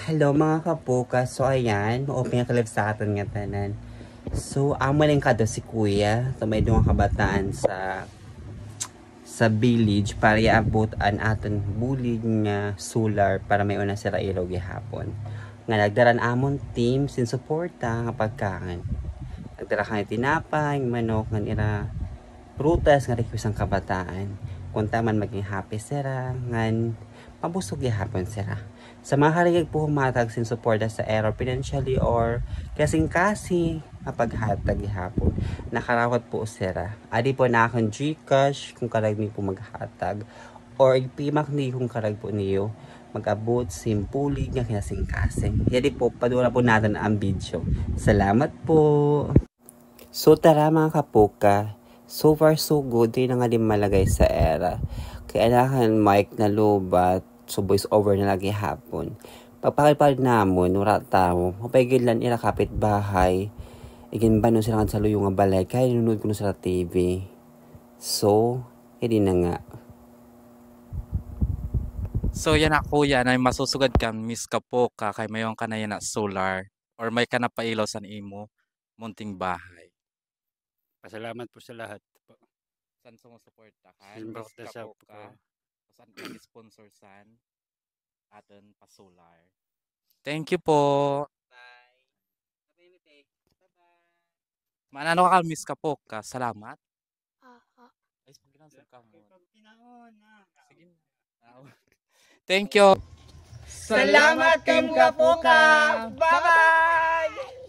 Hello mga kapuka. So ayan, ma-open ang kalib sa atin nga tanan. So amo lang kado si kuya. So may duwang kabataan sa village para iabot an aton bulig nga solar para may una sila ilaw gihapon. Nga nagdaran amon team sin suporta nga pagkain. Nagdara kami tinapay, manok nga ira prutas nga request ang kabataan. Kung taman maging happy sila, ngan pabusog gihapon sila. Sa mga harigag po humatag sin suporta sa error financially or kasing-kasi mapaghatag gihapon. Nakarawat po sila. Adi po na akong Gcash kung karag ni po maghatag or ipimak ni kung karag po niyo mag-abot simpulig nga kinasing-kasing. Yadi po, padula po natin ang video. Salamat po! So tara mga kapuka, so far so good, di na nga din malagay sa era. Kailangan mic na lobat, so voice over na lagi hapon. Pagpakipad namon, wala tao, mapagilan ila kapit bahay. Igin ba no sila sa luyong nga balay, kaya nunod ko no sa TV. So, hindi na nga. So yan ako yan ay masusugad ka Miss Kapoka kay mayon ka na yan na solar or may ka na pailaw sa imo munting bahay. Pasalamat po sa lahat po. San sumusuporta ka? Siyempre Miss ko sa Kapoka. Saan ka sponsor san aton pa solar. Thank you po. Bye. Bye-bye. Manano ka Miss Kapoka. Salamat. Ay, pagkinansap ka mo. Sige na. Thank you. Salamat kay Kapuka! Bye-bye!